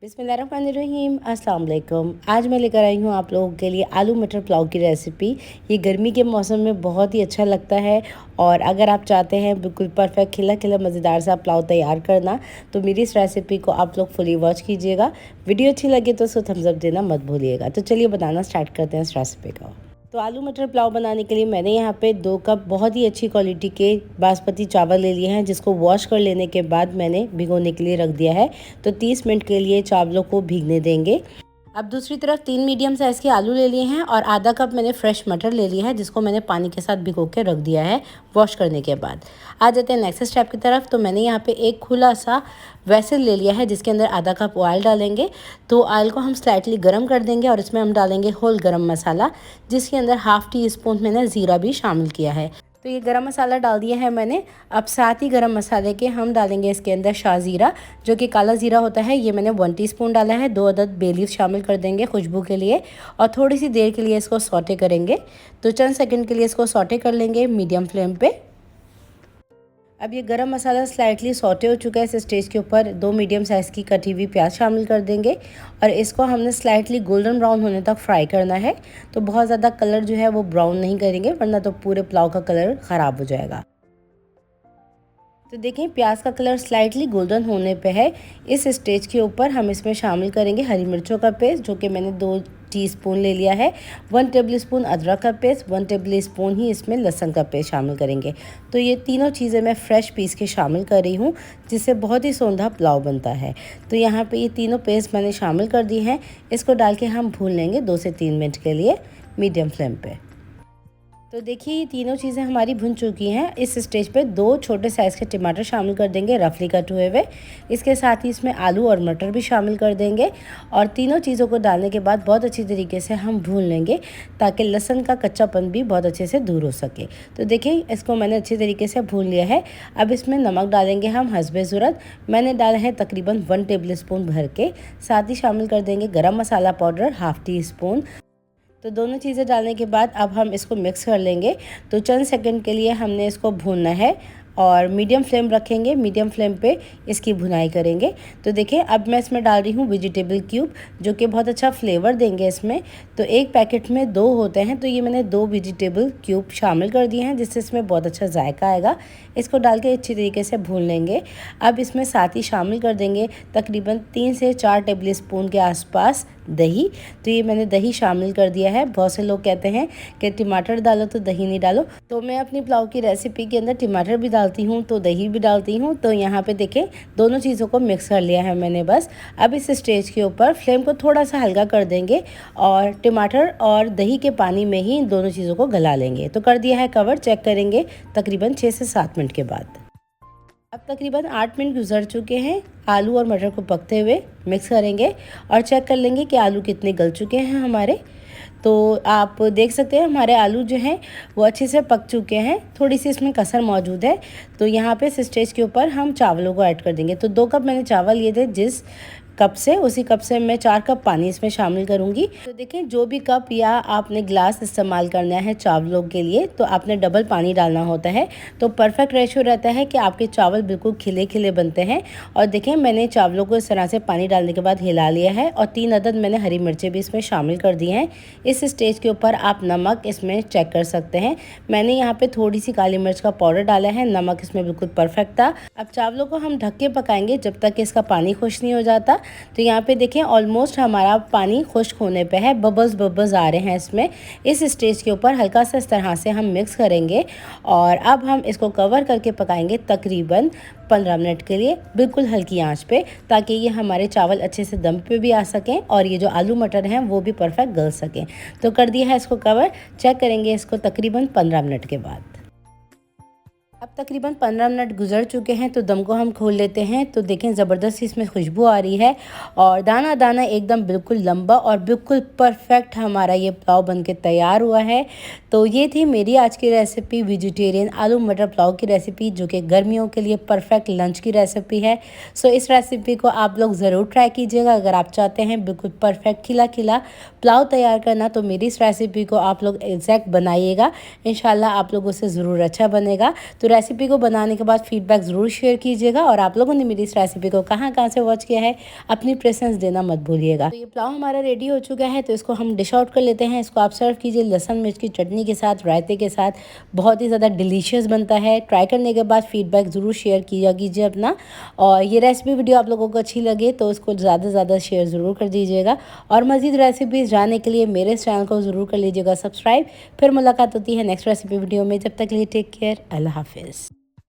बिस्मिल्लाहिर्रहमानिर्रहीम, अस्सलाम वालेकुम। आज मैं लेकर आई हूँ आप लोगों के लिए आलू मटर पुलाव की रेसिपी। ये गर्मी के मौसम में बहुत ही अच्छा लगता है और अगर आप चाहते हैं बिल्कुल परफेक्ट खिला खिला मज़ेदार सा पुलाव तैयार करना तो मेरी इस रेसिपी को आप लोग फुली वॉच कीजिएगा। वीडियो अच्छी लगे तो उसको थम्स अप देना मत भूलिएगा। तो चलिए बनाना स्टार्ट करते हैं इस रेसिपी को। तो आलू मटर पुलाव बनाने के लिए मैंने यहाँ पे 2 कप बहुत ही अच्छी क्वालिटी के बासमती चावल ले लिए हैं, जिसको वॉश कर लेने के बाद मैंने भिगोने के लिए रख दिया है। तो 30 मिनट के लिए चावलों को भीगने देंगे। अब दूसरी तरफ 3 मीडियम साइज़ के आलू ले लिए हैं और आधा कप मैंने फ्रेश मटर ले लिया है, जिसको मैंने पानी के साथ भिगो के रख दिया है वॉश करने के बाद। आ जाते हैं नेक्स्ट स्टेप की तरफ। तो मैंने यहाँ पे एक खुला सा वेसल ले लिया है, जिसके अंदर आधा कप ऑयल डालेंगे। तो ऑयल को हम स्लाइटली गर्म कर देंगे और इसमें हम डालेंगे होल गरम मसाला, जिसके अंदर हाफ़ टी स्पून मैंने ज़ीरा भी शामिल किया है। तो ये गरम मसाला डाल दिया है मैंने। अब साथ ही गरम मसाले के हम डालेंगे इसके अंदर शाहज़ीरा, जो कि काला ज़ीरा होता है। ये मैंने 1 टीस्पून डाला है। 2 अदद बे लीफ शामिल कर देंगे खुशबू के लिए और थोड़ी सी देर के लिए इसको सौटे करेंगे। तो चंद सेकंड के लिए इसको सौटे कर लेंगे मीडियम फ्लेम पे। अब ये गरम मसाला स्लाइटली सौटे हो चुका है। इस स्टेज के ऊपर 2 मीडियम साइज़ की कटी हुई प्याज शामिल कर देंगे और इसको हमने स्लाइटली गोल्डन ब्राउन होने तक फ्राई करना है। तो बहुत ज़्यादा कलर जो है वो ब्राउन नहीं करेंगे, वरना तो पूरे पुलाव का कलर ख़राब हो जाएगा। तो देखें प्याज का कलर स्लाइटली गोल्डन होने पे है। इस स्टेज के ऊपर हम इसमें शामिल करेंगे हरी मिर्चों का पेस्ट, जो कि मैंने 2 टीस्पून ले लिया है। 1 टेबल स्पून अदरक का पेस्ट, 1 टेबल स्पून ही इसमें लहसुन का पेस्ट शामिल करेंगे। तो ये तीनों चीज़ें मैं फ्रेश पीस के शामिल कर रही हूँ, जिससे बहुत ही सौंधा पुलाव बनता है। तो यहाँ पे ये तीनों पेस्ट मैंने शामिल कर दी हैं। इसको डाल के हम भून लेंगे 2 से 3 मिनट के लिए मीडियम फ्लेम पे। तो देखिए ये तीनों चीज़ें हमारी भुन चुकी हैं। इस स्टेज पे 2 छोटे साइज़ के टमाटर शामिल कर देंगे, रफली कट हुए हुए। इसके साथ ही इसमें आलू और मटर भी शामिल कर देंगे और तीनों चीज़ों को डालने के बाद बहुत अच्छी तरीके से हम भून लेंगे, ताकि लहसुन का कच्चापन भी बहुत अच्छे से दूर हो सके। तो देखिए इसको मैंने अच्छी तरीके से भून लिया है। अब इसमें नमक डालेंगे हम हस्बे ज़रूरत। मैंने डाला है तकरीबन 1 टेबल स्पून भर के। साथ ही शामिल कर देंगे गरम मसाला पाउडर हाफ़ टी स्पून। तो दोनों चीज़ें डालने के बाद अब हम इसको मिक्स कर लेंगे। तो चंद सेकंड के लिए हमने इसको भूनना है और मीडियम फ्लेम रखेंगे। मीडियम फ्लेम पे इसकी भुनाई करेंगे। तो देखिए अब मैं इसमें डाल रही हूँ वेजिटेबल क्यूब, जो कि बहुत अच्छा फ्लेवर देंगे इसमें। तो एक पैकेट में 2 होते हैं, तो ये मैंने 2 वेजिटेबल क्यूब शामिल कर दिए हैं, जिससे इसमें बहुत अच्छा जायका आएगा। इसको डाल के अच्छी तरीके से भून लेंगे। अब इसमें साथ ही शामिल कर देंगे तकरीबन 3 से 4 टेबल स्पून के आसपास दही। तो ये मैंने दही शामिल कर दिया है। बहुत से लोग कहते हैं कि टमाटर डालो तो दही नहीं डालो, तो मैं अपनी पुलाव की रेसिपी के अंदर टमाटर भी डालती हूँ तो दही भी डालती हूँ। तो यहाँ पे देखें दोनों चीज़ों को मिक्स कर लिया है मैंने बस। अब इस स्टेज के ऊपर फ्लेम को थोड़ा सा हल्का कर देंगे और टमाटर और दही के पानी में ही इन दोनों चीज़ों को गला लेंगे। तो कर दिया है कवर, चेक करेंगे तकरीबन 6 से 7 मिनट के बाद। अब तकरीबन 8 मिनट गुजर चुके हैं। आलू और मटर को पकते हुए मिक्स करेंगे और चेक कर लेंगे कि आलू कितने गल चुके हैं हमारे। तो आप देख सकते हैं हमारे आलू जो हैं वो अच्छे से पक चुके हैं। थोड़ी सी इसमें कसर मौजूद है। तो यहाँ पे इस स्टेज के ऊपर हम चावलों को ऐड कर देंगे। तो 2 कप मैंने चावल लिए थे, जिस कप से उसी कप से मैं 4 कप पानी इसमें शामिल करूंगी। तो देखें जो भी कप या आपने ग्लास इस्तेमाल करना है चावलों के लिए, तो आपने डबल पानी डालना होता है। तो परफेक्ट रेशियो रहता है कि आपके चावल बिल्कुल खिले खिले बनते हैं। और देखें मैंने चावलों को इस तरह से पानी डालने के बाद हिला लिया है और 3 अदद मैंने हरी मिर्चें भी इसमें शामिल कर दी हैं। इस स्टेज के ऊपर आप नमक इसमें चेक कर सकते हैं। मैंने यहाँ पे थोड़ी सी काली मिर्च का पाउडर डाला है। नमक इसमें बिल्कुल परफेक्ट था। अब चावलों को हम ढक के पकाएंगे जब तक कि इसका पानी खुश्क नहीं हो जाता। तो यहाँ पे देखें ऑलमोस्ट हमारा पानी खुश्क होने पे है, बबल्स आ रहे हैं इसमें। इस स्टेज के ऊपर हल्का सा इस तरह से हम मिक्स करेंगे और अब हम इसको कवर करके पकाएंगे तकरीबन 15 मिनट के लिए, बिल्कुल हल्की आंच पे, ताकि ये हमारे चावल अच्छे से दम पे भी आ सकें और ये जो आलू मटर हैं वो भी परफेक्ट गल सकें। तो कर दिया है इसको कवर, चेक करेंगे इसको तकरीबन 15 मिनट के बाद। अब तकरीबन 15 मिनट गुजर चुके हैं, तो दम को हम खोल लेते हैं। तो देखें ज़बरदस्त इसमें खुशबू आ रही है और दाना दाना एकदम बिल्कुल लंबा और बिल्कुल परफेक्ट हमारा ये पुलाव बनके तैयार हुआ है। तो ये थी मेरी आज की रेसिपी, वेजिटेरियन आलू मटर पुलाव की रेसिपी, जो कि गर्मियों के लिए परफेक्ट लंच की रेसिपी है। सो इस रेसिपी को आप लोग ज़रूर ट्राई कीजिएगा। अगर आप चाहते हैं बिल्कुल परफेक्ट खिला खिला पुलाव तैयार करना, तो मेरी इस रेसिपी को आप लोग एग्जैक्ट बनाइएगा। इंशाल्लाह आप लोगों से ज़रूर अच्छा बनेगा। तो रेसिपी को बनाने के बाद फीडबैक ज़रूर शेयर कीजिएगा और आप लोगों ने मेरी इस रेसिपी को कहाँ कहाँ से वॉच किया है अपनी प्रेफरेंस देना मत भूलिएगा। तो ये पुलाव हमारा रेडी हो चुका है, तो इसको हम डिश आउट कर लेते हैं। इसको आप सर्व कीजिए लहसुन मिर्च की चटनी के साथ, रायते के साथ। बहुत ही ज़्यादा डिलीशियस बनता है। ट्राई करने के बाद फीडबैक ज़रूर शेयर किया कीजिए अपना। और ये रेसिपी वीडियो आप लोगों को अच्छी लगे तो उसको ज़्यादा से ज़्यादा शेयर ज़रूर कर दीजिएगा। और मज़ीद रेसिपीज़ जानने के लिए मेरे इस चैनल को ज़रूर कर लीजिएगा सब्सक्राइब। फिर मुलाकात होती है नेक्स्ट रेसिपी वीडियो में। जब तक के लिए टेक केयर, अल्लाह हाफिज़।